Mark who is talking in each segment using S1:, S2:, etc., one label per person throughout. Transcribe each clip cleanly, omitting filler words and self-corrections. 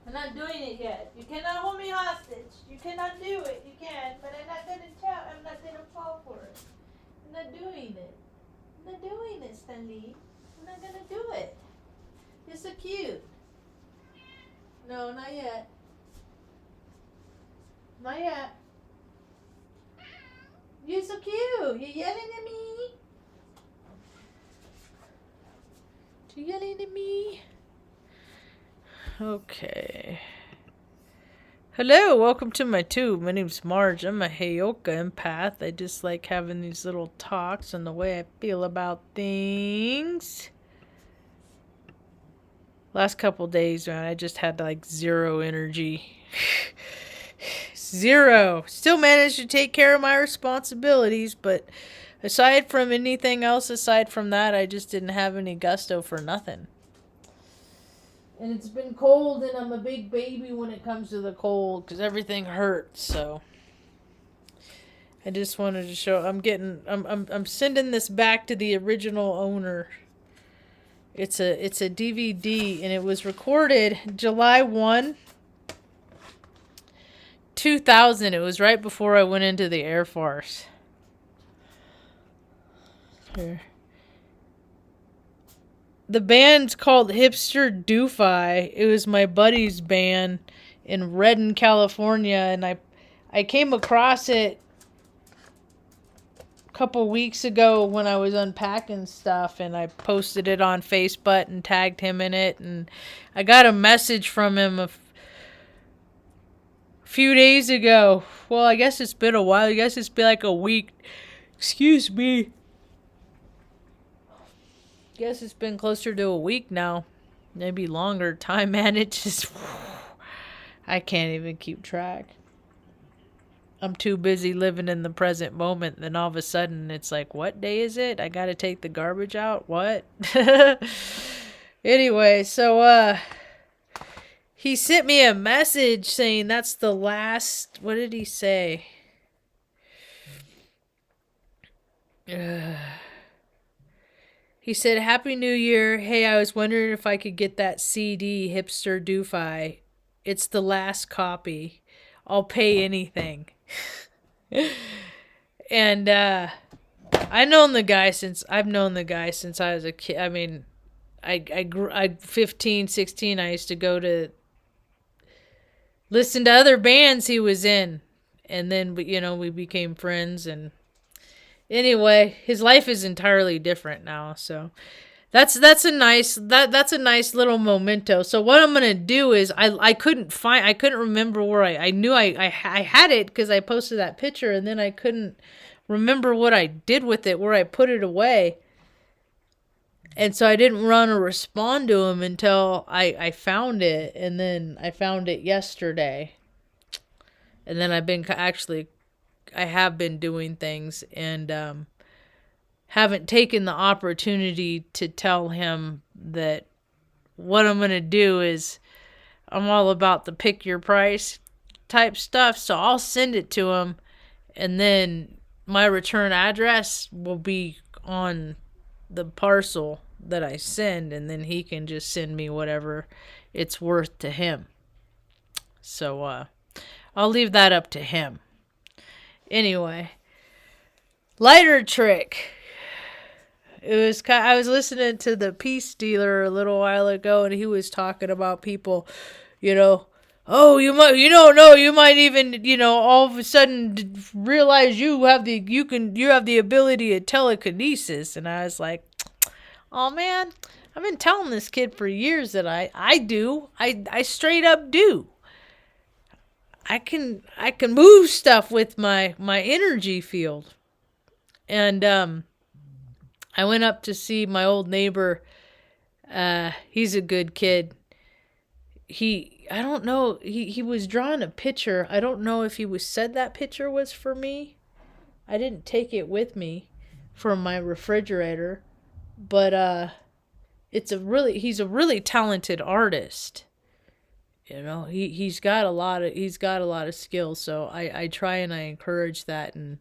S1: I'm not doing it yet. You cannot hold me hostage. You cannot do it. You can, but I'm not gonna tell. I'm not gonna fall for it. I'm not doing it. I'm not doing it, Stanley. I'm not gonna do it. You're so cute. No, not yet. Not yet. You're so cute. You're yelling at me. You're yelling at me. Okay. Hello, welcome to my tube. My name's Marge. I'm a Heyoka empath. I just like having these little talks on the way I feel about things. Last couple days, man, I just had like zero energy. Zero. Still managed to take care of my responsibilities, but aside from anything else, aside from that, I just didn't have any gusto for nothing. And it's been cold, and I'm a big baby when it comes to the cold, because everything hurts, so I just wanted to show I'm sending this back to the original owner. It's a DVD, and it was recorded July 1, 2000. It was right before I went into the Air Force. Here. The band's called Hipster Doofi. It was my buddy's band in Redden, California, and I came across it a couple weeks ago when I was unpacking stuff, and I posted it on Facebook and tagged him in it, and I got a message from him a few days ago. Well, I guess it's been a while. I guess it's been like a week. Excuse me. Guess it's been closer to a week now. Maybe longer. Time, man, it just... I can't even keep track. I'm too busy living in the present moment. Then all of a sudden, it's like, what day is it? I gotta take the garbage out? What? Anyway, so, he sent me a message saying that's the last... What did he say? He said, Happy New Year. Hey, I was wondering if I could get that CD, Hipster Doofi. It's the last copy. I'll pay anything. And I've known the guy since I was a kid. I mean, I grew 15, 16, I used to go to listen to other bands he was in. And then we became friends, and anyway, his life is entirely different now, so that's a nice little memento. So what I'm gonna do is I couldn't remember where I knew I had it because I posted that picture, and then I couldn't remember what I did with it, where I put it away, and so I didn't run or respond to him until I found it, and then I found it yesterday, and then I have been doing things, and haven't taken the opportunity to tell him that what I'm going to do is I'm all about the pick your price type stuff. So I'll send it to him, and then my return address will be on the parcel that I send, and then he can just send me whatever it's worth to him. So I'll leave that up to him. Anyway, lighter trick. I was listening to the Peace Dealer a little while ago, and he was talking about people, oh, you might even, all of a sudden realize you have the ability of telekinesis. And I was like, oh man, I've been telling this kid for years that I do. I straight up do. I can move stuff with my energy field. And I went up to see my old neighbor. He's a good kid. I don't know, he was drawing a picture. I don't know if he said that picture was for me. I didn't take it with me from my refrigerator, but he's a really talented artist. He's got a lot of skills, so I try and I encourage that and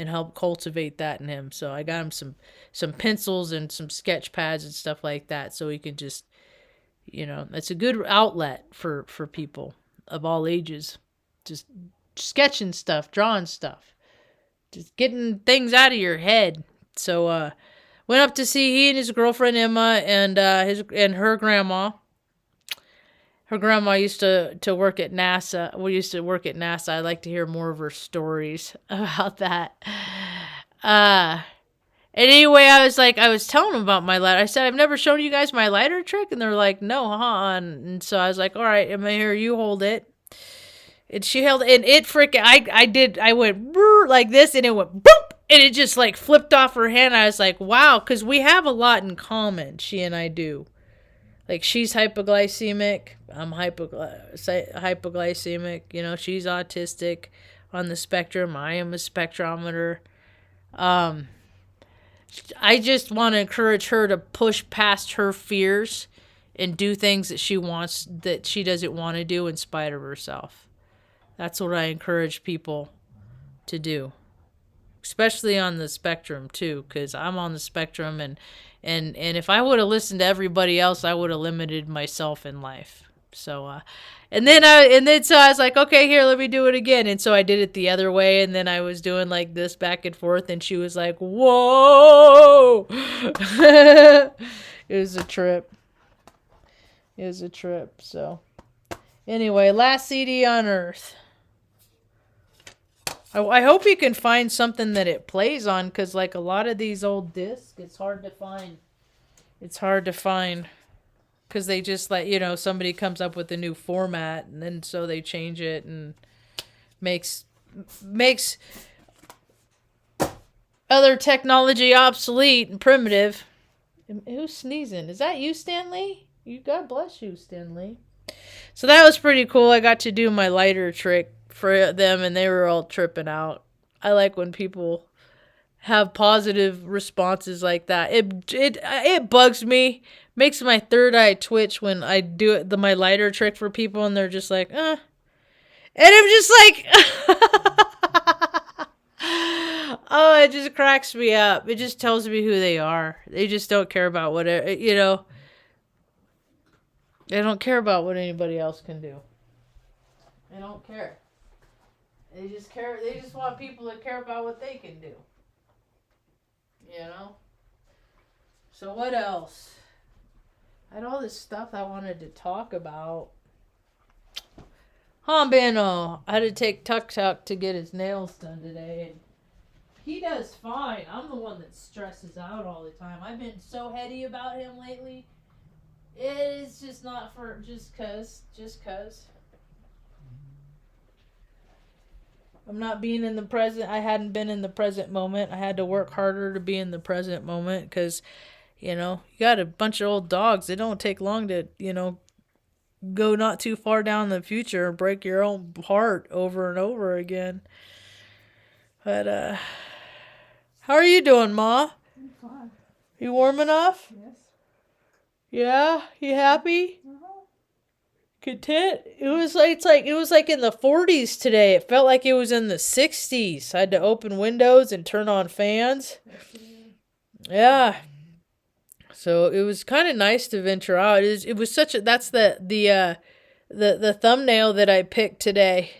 S1: help cultivate that in him. So I got him some pencils and some sketch pads and stuff like that, so he can just It's a good outlet for people of all ages. Just sketching stuff, drawing stuff, just getting things out of your head. So went up to see he and his girlfriend Emma and her grandma. Her grandma used to work at NASA. We used to work at NASA. I'd like to hear more of her stories about that. And anyway, I was telling them about my lighter. I said, I've never shown you guys my lighter trick. And they're like, no, huh? And so I was like, all right, Emma, here, you hold it. And she held it, and it freaking, I went like this, and it went boop, and it just like flipped off her hand. I was like, wow, because we have a lot in common, she and I do. Like, she's hypoglycemic, I'm hypoglycemic, she's autistic on the spectrum, I am a spectrometer. I just want to encourage her to push past her fears and do things that she doesn't want to do in spite of herself. That's what I encourage people to do, especially on the spectrum too, because I'm on the spectrum, and if I would have listened to everybody else, I would have limited myself in life. So, so I was like, okay, here, let me do it again. And so I did it the other way, and then I was doing like this back and forth, and she was like, whoa. It was a trip. So anyway, last CD on Earth. I hope you can find something that it plays on, because like a lot of these old discs, it's hard to find. Because they just somebody comes up with a new format, and then so they change it and makes other technology obsolete and primitive. Who's sneezing? Is that you, Stanley? God bless you, Stanley. So that was pretty cool. I got to do my lighter trick for them, and they were all tripping out. I like when people have positive responses like that. It bugs me, makes my third eye twitch when I do my lighter trick for people, and they're just like, and I'm just like, oh, it just cracks me up. It just tells me who they are. They just don't care about what they don't care about what anybody else can do. They don't care. They just want people to care about what they can do. So what else? I had all this stuff I wanted to talk about. I had to take Tuk to get his nails done today. And he does fine. I'm the one that stresses out all the time. I've been so heady about him lately. It's just not for just cause. I'm not being in the present. I hadn't been in the present moment. I had to work harder to be in the present moment because, you got a bunch of old dogs. It don't take long to, go not too far down the future and break your own heart over and over again. But, how are you doing, Ma?
S2: I'm fine.
S1: You warm enough?
S2: Yes.
S1: Yeah? You happy? Content? It was like in the 40s today. It felt like it was in the 60s. I had to open windows and turn on fans. Yeah. So it was kind of nice to venture out. It was such a, that's the thumbnail that I picked today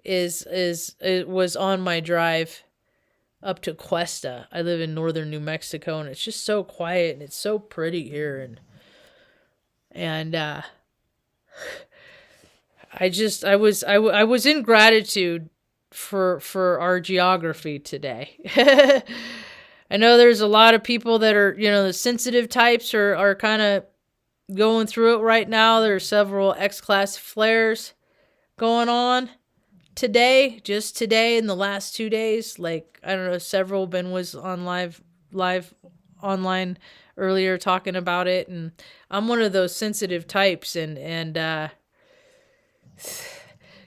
S1: it was on my drive up to Cuesta. I live in northern New Mexico, and it's just so quiet, and it's so pretty here, and I was in gratitude for our geography today. I know there's a lot of people that are, the sensitive types are kind of going through it right now. There are several X-class flares going on just today in the last 2 days. Like, I don't know, several. Ben was on live online earlier talking about it, and I'm one of those sensitive types, and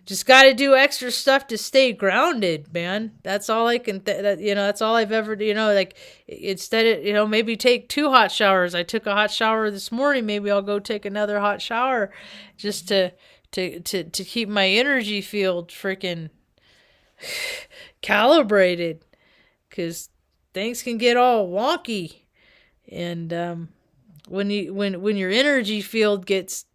S1: just got to do extra stuff to stay grounded, man. That's all I can, that's all I've ever, like, instead of, maybe take 2 hot showers. I took a hot shower this morning. Maybe I'll go take another hot shower just to keep my energy field freaking calibrated, because things can get all wonky. And when your energy field gets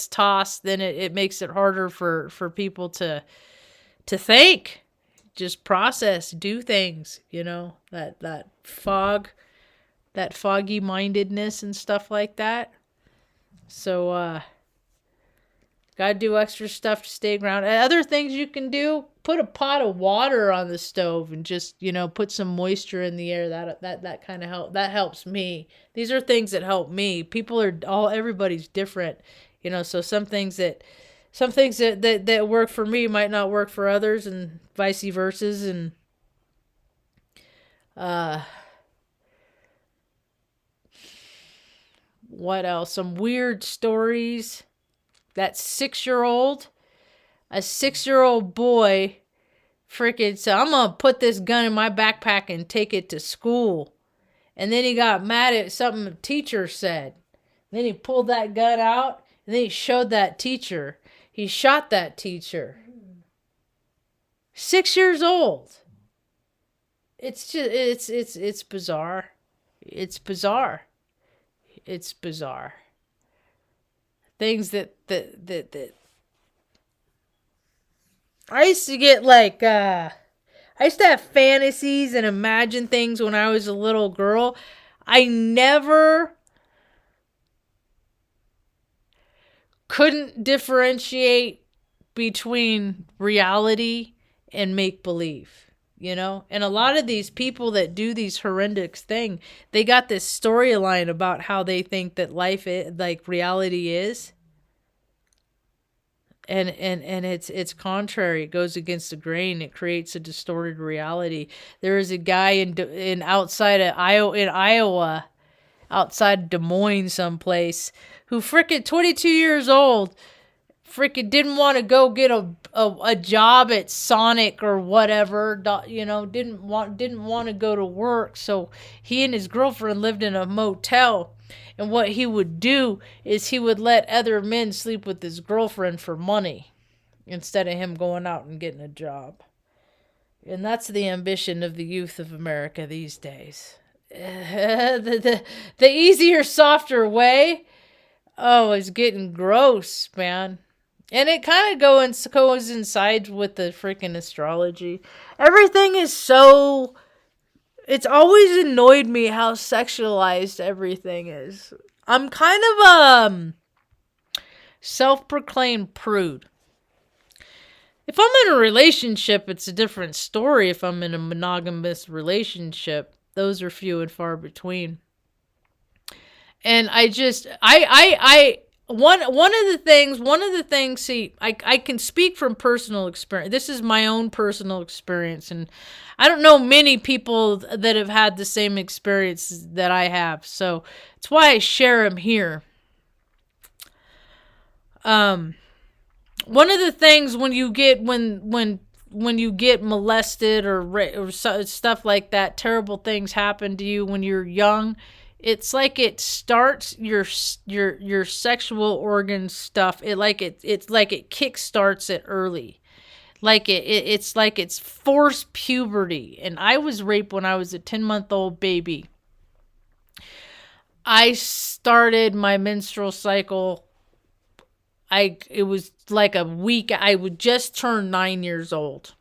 S1: tossed, then it makes it harder for people to think, just process, do things, that foggy mindedness and stuff like that. So gotta do extra stuff to stay grounded. Other things you can do: put a pot of water on the stove and just put some moisture in the air. That kind of helps me. These are things that help me. Everybody's different, so some things that work for me might not work for others, and vice versa. And what else? Some weird stories. That 6-year-old, a 6-year-old boy, freaking said, "I'm gonna put this gun in my backpack and take it to school." And then he got mad at something a teacher said. And then he pulled that gun out, and then he showed that teacher. He shot that teacher. 6 years old. It's just it's bizarre. It's bizarre. It's bizarre. Things that I used to get I used to have fantasies and imagine things when I was a little girl. I never couldn't differentiate between reality and make-believe. And a lot of these people that do these horrendous things, they got this storyline about how they think that life is, like reality is. And it's contrary. It goes against the grain. It creates a distorted reality. There is a guy in Iowa, outside Des Moines someplace, who freaking 22 years old, freaking didn't want to go get a job at Sonic or whatever, didn't want to go to work. So he and his girlfriend lived in a motel. And what he would do is he would let other men sleep with his girlfriend for money instead of him going out and getting a job. And that's the ambition of the youth of America these days. The easier, softer way, is getting gross, man. And it kind of goes inside with the freaking astrology. Everything is so... It's always annoyed me how sexualized everything is. I'm kind of a self-proclaimed prude. If I'm in a relationship, it's a different story. If I'm in a monogamous relationship, those are few and far between. And one of the things, see, I can speak from personal experience. This is my own personal experience, and I don't know many people that have had the same experience that I have, so it's why I share them here. One of the things when you get molested or stuff like that, terrible things happen to you when you're young. It's like it starts your sexual organ stuff. It's like it kickstarts it early. It's like it's forced puberty. And I was raped when I was a 10-month-old baby. I started my menstrual cycle. It was like a week. I would just turn 9 years old.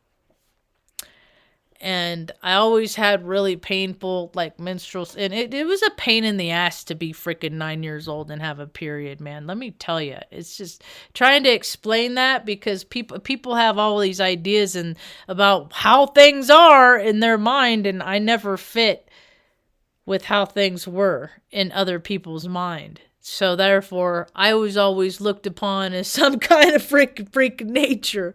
S1: And I always had really painful, menstruals. And it was a pain in the ass to be freaking 9 years old and have a period, man. Let me tell you. It's just trying to explain that, because people have all these ideas about how things are in their mind. And I never fit with how things were in other people's mind. So therefore, I was always looked upon as some kind of freak nature.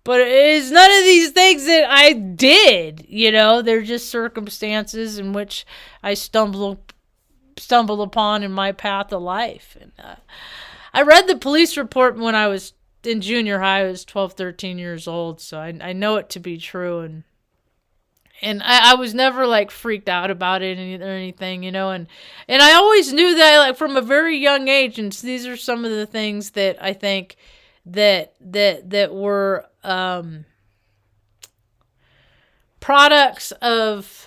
S1: But it's none of these things that I did, They're just circumstances in which I stumbled upon in my path of life. And I read the police report when I was in junior high. I was 12, 13 years old, so I know it to be true. And I was never freaked out about it or anything, And I always knew that from a very young age. And these are some of the things that I think that were products of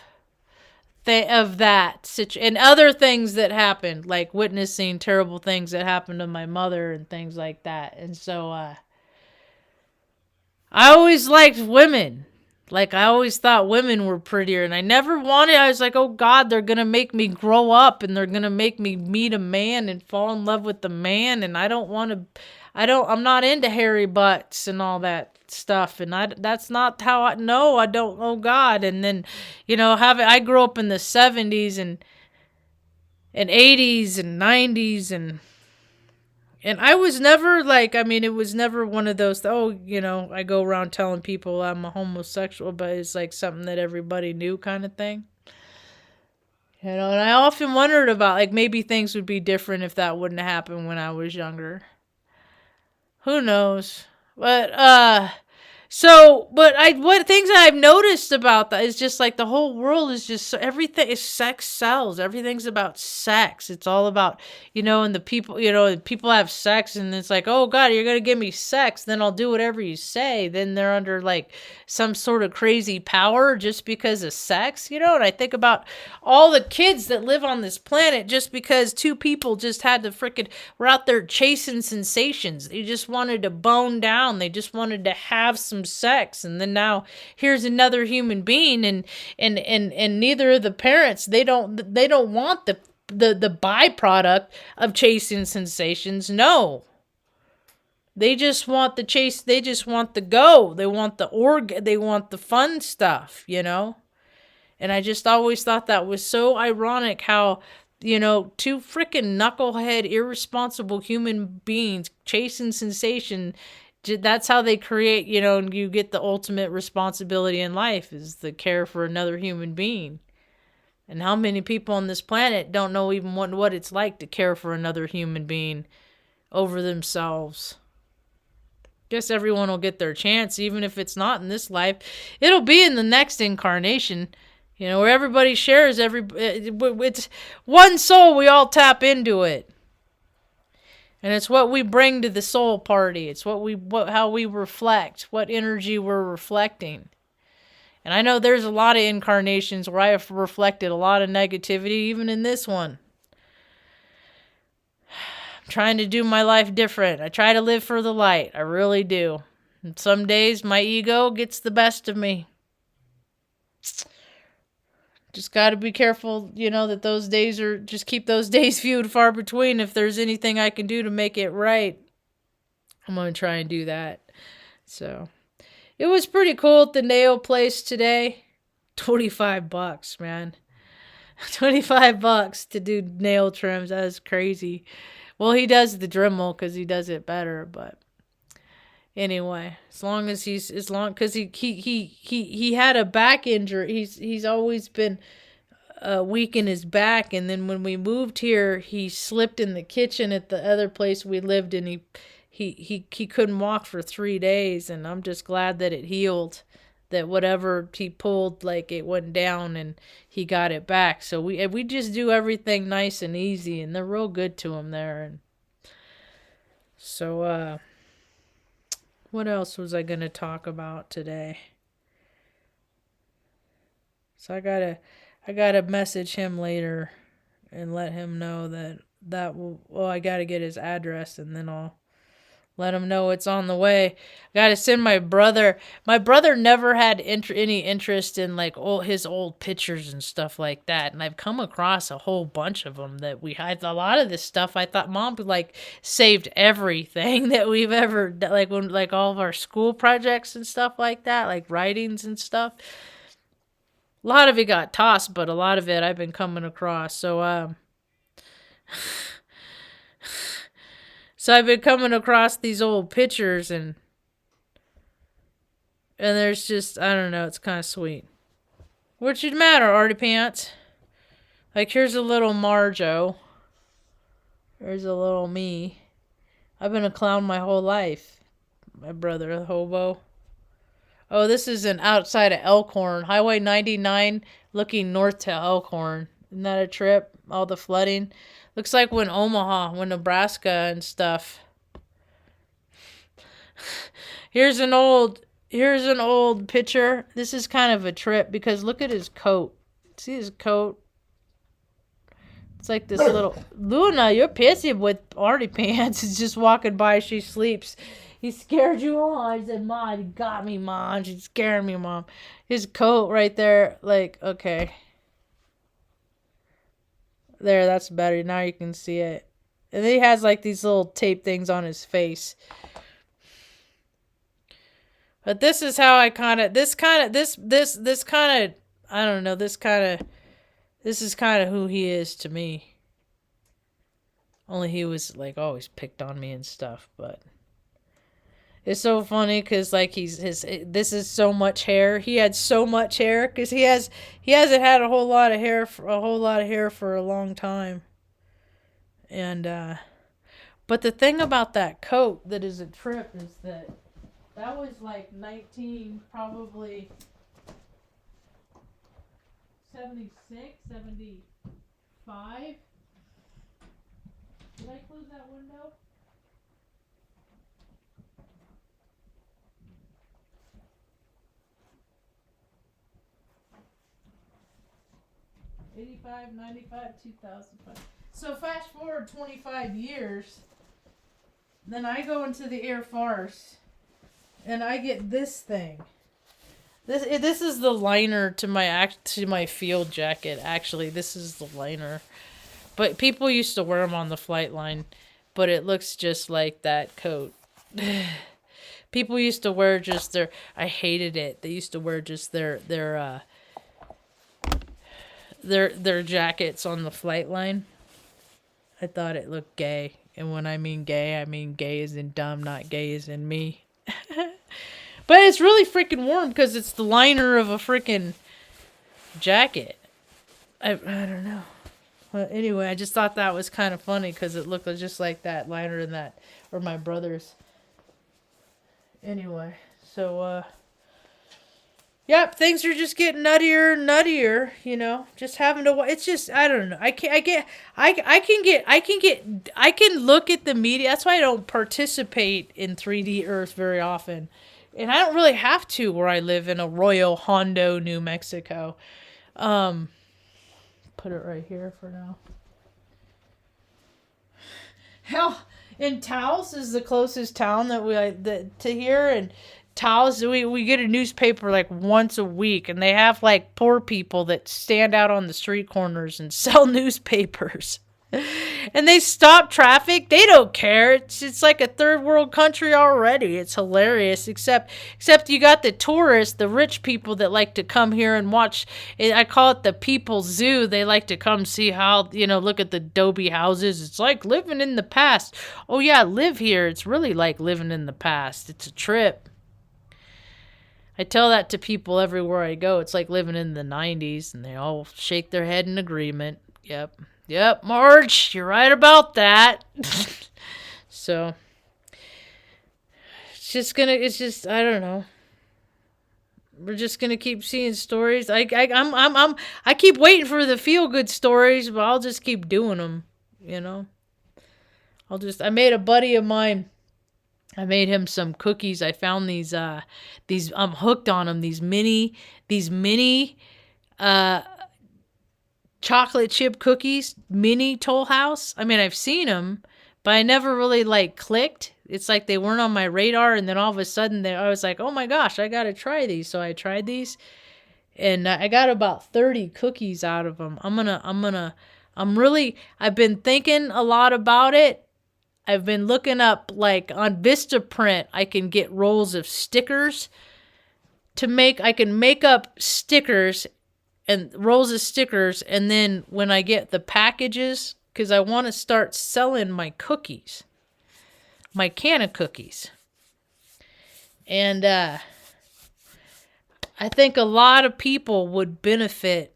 S1: of that and other things that happened, like witnessing terrible things that happened to my mother and things like that. And so I always liked women. Like, I always thought women were prettier, and I was like, oh God, they're going to make me grow up, and they're going to make me meet a man and fall in love with the man, and I'm not into hairy butts and all that stuff, and that's not how I don't, oh God. And then, I grew up in the 70s and 80s and 90s, and I was never it was never one of those, I go around telling people I'm a homosexual, but it's like something that everybody knew kind of thing. And I often wondered about, like, maybe things would be different if that wouldn't happen when I was younger. Who knows? But, what things I've noticed about that is just like the whole world is just, everything is sex sells. Everything's about sex. It's all about, and the people have sex, and it's like, oh God, you're going to give me sex, then I'll do whatever you say. Then they're under like some sort of crazy power just because of sex, and I think about all the kids that live on this planet just because two people just had to were out there chasing sensations. They just wanted to bone down. They just wanted to have some sex, and then now here's another human being, and neither of the parents, they don't want the byproduct of chasing sensations. No, they just want the chase. They just want the go. They want the they want the fun stuff, and I just always thought that was so ironic how two freaking knucklehead irresponsible human beings chasing sensation, that's how they create, and you get the ultimate responsibility in life is the care for another human being. And how many people on this planet don't know even what it's like to care for another human being over themselves? Guess everyone will get their chance, even if it's not in this life. It'll be in the next incarnation, where everybody shares it's one soul, we all tap into it. And it's what we bring to the soul party. It's how we reflect, what energy we're reflecting. And I know there's a lot of incarnations where I have reflected a lot of negativity, even in this one. I'm trying to do my life different. I try to live for the light. I really do. And some days my ego gets the best of me. Just got to be careful, that those days just keep those days few and far between. If there's anything I can do to make it right, I'm going to try and do that. So, it was pretty cool at the nail place today. $25, man. $25 to do nail trims. That is crazy. Well, he does the Dremel because he does it better, but anyway, because he had a back injury. He's always been weak in his back, and then when we moved here, he slipped in the kitchen at the other place we lived in. He couldn't walk for 3 days, and I'm just glad that it healed. That whatever he pulled, like, it went down and he got it back. So we just do everything nice and easy, and they're real good to him there. And so what else was I going to talk about today? So I gotta message him later and let him know I gotta get his address, and then I'll let him know it's on the way. I gotta send my brother. My brother never had any interest in like his old pictures and stuff like that. And I've come across a whole bunch of them that we had. A lot of this stuff I thought Mom like saved everything that we've ever like all of our school projects and stuff like that, like writings and stuff. A lot of it got tossed, but a lot of it I've been coming across. So So I've been coming across these old pictures, and there's just, I don't know, it's kind of sweet. What should matter, Artie Pants? Like, here's a little Marjo. There's a little me. I've been a clown my whole life. My brother, a hobo. Oh, this is an outside of Elkhorn. Highway 99 looking north to Elkhorn. Isn't that a trip? All the flooding. Looks like when Nebraska and stuff. Here's an old picture. This is kind of a trip because look at his coat. See his coat? It's like this little Luna. You're pissy with Artie Pants. Is just walking by. She sleeps. He scared you, Mom. He said, "Mom, you got me, Mom. She scared me, Mom." His coat right there. Like, okay, there. That's better. Now you can see it. And then he has like these little tape things on his face. But this is how I kind of this kind of I don't know. This is kind of who he is to me. Only he was like always picked on me and stuff, but it's so funny because like this is so much hair. He had so much hair because he hasn't had a whole lot of hair for a long time. And but the thing about that coat that is a trip is that was like 19 probably 76, 75. Did I close that window? '85, '95, 2005. So fast forward 25 years, then I go into the Air Force, and I get this thing. This is the liner to my field jacket. Actually, this is the liner. But people used to wear them on the flight line, but it looks just like that coat. People used to wear just I hated it. They used to wear just their jackets on the flight line. I thought it looked gay. And when I mean gay as in dumb, not gay as in me. But it's really freaking warm because it's the liner of a freaking jacket. I don't know. Well, anyway, I just thought that was kind of funny because it looked just like that liner in that, or my brother's. Anyway, so, yep, things are just getting nuttier and nuttier, just having to, it's just, I don't know. I can look at the media. That's why I don't participate in 3D Earth very often. And I don't really have to where I live in Arroyo Hondo, New Mexico. Put it right here for now. Hell, in Taos is the closest town to here, and Taos we get a newspaper like once a week, and they have like poor people that stand out on the street corners and sell newspapers. And they stop traffic. They don't care. It's like a third world country already. It's hilarious. Except you got the tourists, the rich people that like to come here and watch. I call it the People's Zoo. They like to come see how, look at the adobe houses. It's like living in the past. Oh yeah, live here. It's really like living in the past. It's a trip. I tell that to people everywhere I go. It's like living in the 90s, and they all shake their head in agreement. Yep, Marge, you're right about that. So, it's just, I don't know. We're just gonna keep seeing stories. I keep waiting for the feel good stories, but I'll just keep doing them. I made a buddy of mine. I made him some cookies. I found these. I'm hooked on them. These mini, chocolate chip cookies, mini Toll House. I mean, I've seen them, but I never really clicked. It's like they weren't on my radar, and then all of a sudden I was like, oh my gosh, I gotta try these. So I tried these, and I got about 30 cookies out of them. I've been thinking a lot about it. I've been looking up, like on Vistaprint, I can get rolls of stickers I can make up stickers and rolls of stickers, and then when I get the packages, because I want to start selling my cookies, my can of cookies. And I think a lot of people would benefit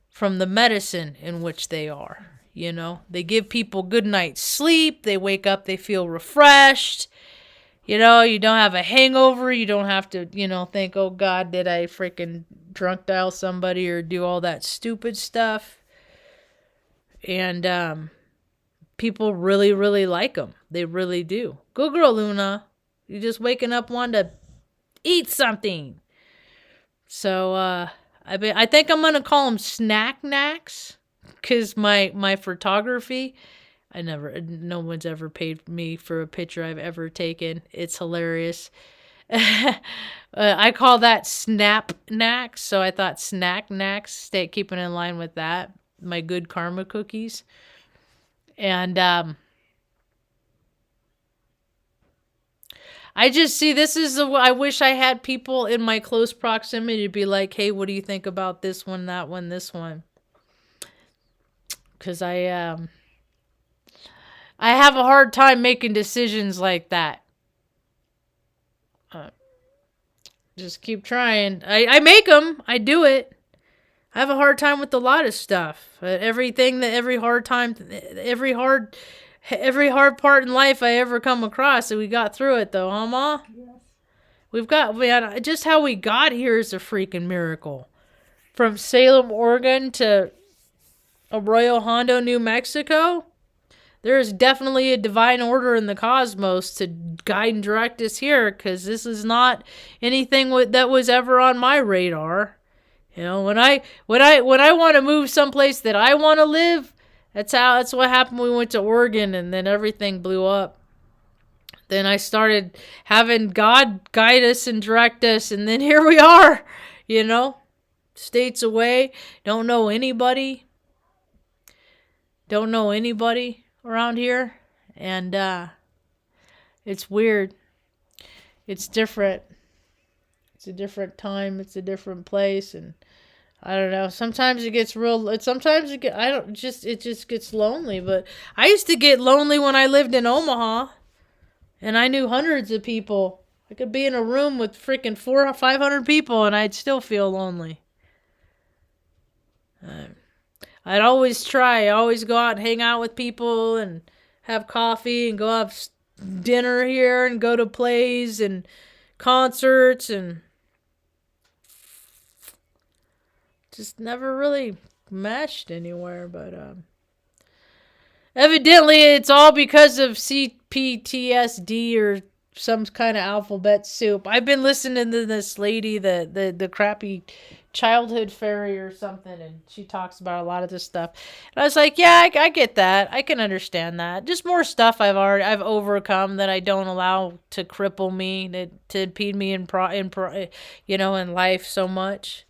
S1: from the medicine in which they are. They give people good night's sleep. They wake up, they feel refreshed. You don't have a hangover. You don't have to, think, oh God, did I freaking drunk dial somebody or do all that stupid stuff? And people really, really like them. They really do. Good girl, Luna. You're just waking up wanting to eat something. So I think I'm gonna call them snack knacks, cause my photography, no one's ever paid me for a picture I've ever taken. It's hilarious. I call that snap knacks, so I thought snack knacks, stay keeping in line with that. My good karma cookies, and I just see this is I wish I had people in my close proximity to be like, hey, what do you think about this one, that one, this one? Because I have a hard time making decisions like that. Just keep trying. I make them. I do it. I have a hard time with a lot of stuff. Everything that every hard part in life I ever come across, and we got through it though, huh, Ma?
S2: Yes.
S1: We had just how we got here is a freaking miracle. From Salem, Oregon to Arroyo Hondo, New Mexico, there is definitely a divine order in the cosmos to guide and direct us here, because this is not anything that was ever on my radar. You know, when I want to move someplace that I want to live, that's what happened when we went to Oregon, and then everything blew up. Then I started having God guide us and direct us, and then here we are, you know, states away, don't know anybody around here, and it's weird. It's different. It's a different time. It's a different place, and I don't know. Sometimes it gets real. Sometimes it just gets lonely. But I used to get lonely when I lived in Omaha, and I knew hundreds of people. I could be in a room with freaking 400 or 500 people, and I'd still feel lonely. I'd always try. I always go out and hang out with people and have coffee and go have dinner here and go to plays and concerts, and just never really meshed anywhere. But evidently it's all because of CPTSD or some kind of alphabet soup. I've been listening to this lady, the crappy childhood fairy or something, and she talks about a lot of this stuff. And I was like, yeah, I get that. I can understand that. Just more stuff I've overcome that I don't allow to cripple me, to impede me in life so much.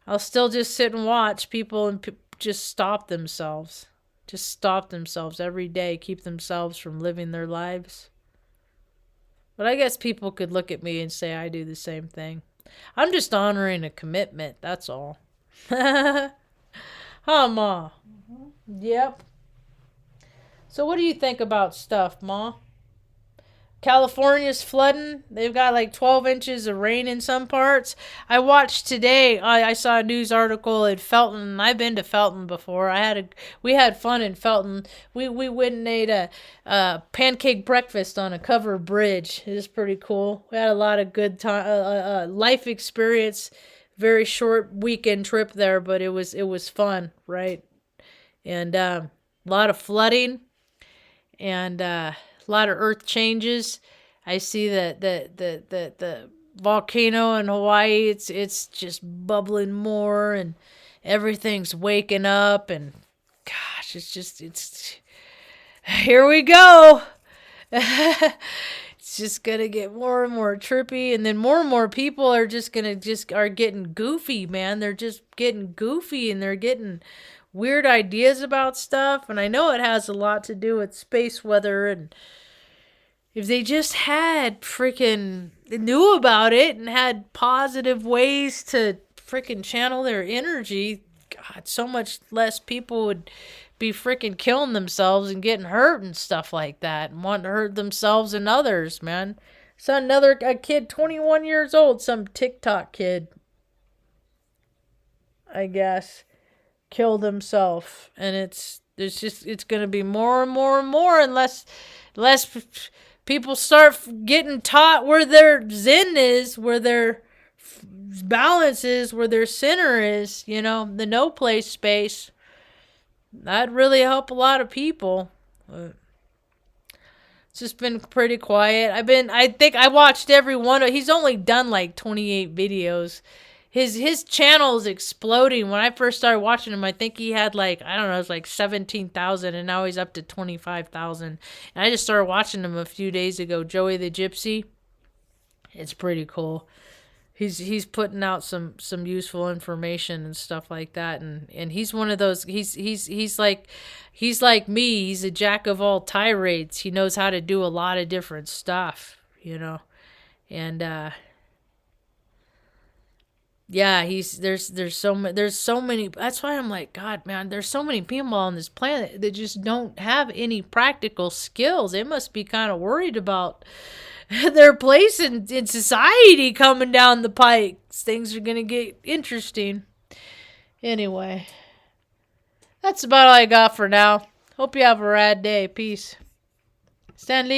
S1: I'll still just sit and watch people and just stop themselves. Just stop themselves every day, keep themselves from living their lives. But I guess people could look at me and say I do the same thing. I'm just honoring a commitment, that's all. Huh, Ma?
S2: Mm-hmm.
S1: Yep. So what do you think about stuff, Ma? California's flooding. They've got like 12 inches of rain in some parts. I watched today, I saw a news article at Felton. I've been to Felton before. We had fun in Felton. We went and ate a pancake breakfast on a covered bridge. It was pretty cool. We had a lot of good time, life experience. Very short weekend trip there, but it was fun, right? And a lot of flooding, and a lot of earth changes. I see that the volcano in Hawaii, it's just bubbling more, and everything's waking up, and gosh, it's here we go. It's just gonna get more and more trippy, and then more and more people are getting goofy, man. They're just getting goofy, and they're getting weird ideas about stuff, and I know it has a lot to do with space weather, and if they just knew about it and had positive ways to freaking channel their energy, God, so much less people would be freaking killing themselves and getting hurt and stuff like that, and wanting to hurt themselves and others, man. Saw a kid, 21 years old, some TikTok kid, I guess, killed himself, and it's going to be more and more and more unless people start getting taught where their zen is, where their balance is, where their center is, the no place space. That'd really help a lot of people. It's just been pretty quiet. I think I watched every one. He's only done like 28 videos. His channel is exploding. When I first started watching him, I think he had like, I don't know, it was like 17,000, and now he's up to 25,000. And I just started watching him a few days ago. Joey the Gypsy. It's pretty cool. He's putting out some useful information and stuff like that, and he's one of those. He's like me. He's a jack of all tirades. He knows how to do a lot of different stuff, and yeah, there's so many. That's why I'm like, God, man, there's so many people on this planet that just don't have any practical skills. They must be kind of worried about their place in society coming down the pike. Things are gonna get interesting. Anyway, that's about all I got for now. Hope you have a rad day. Peace. Stanley.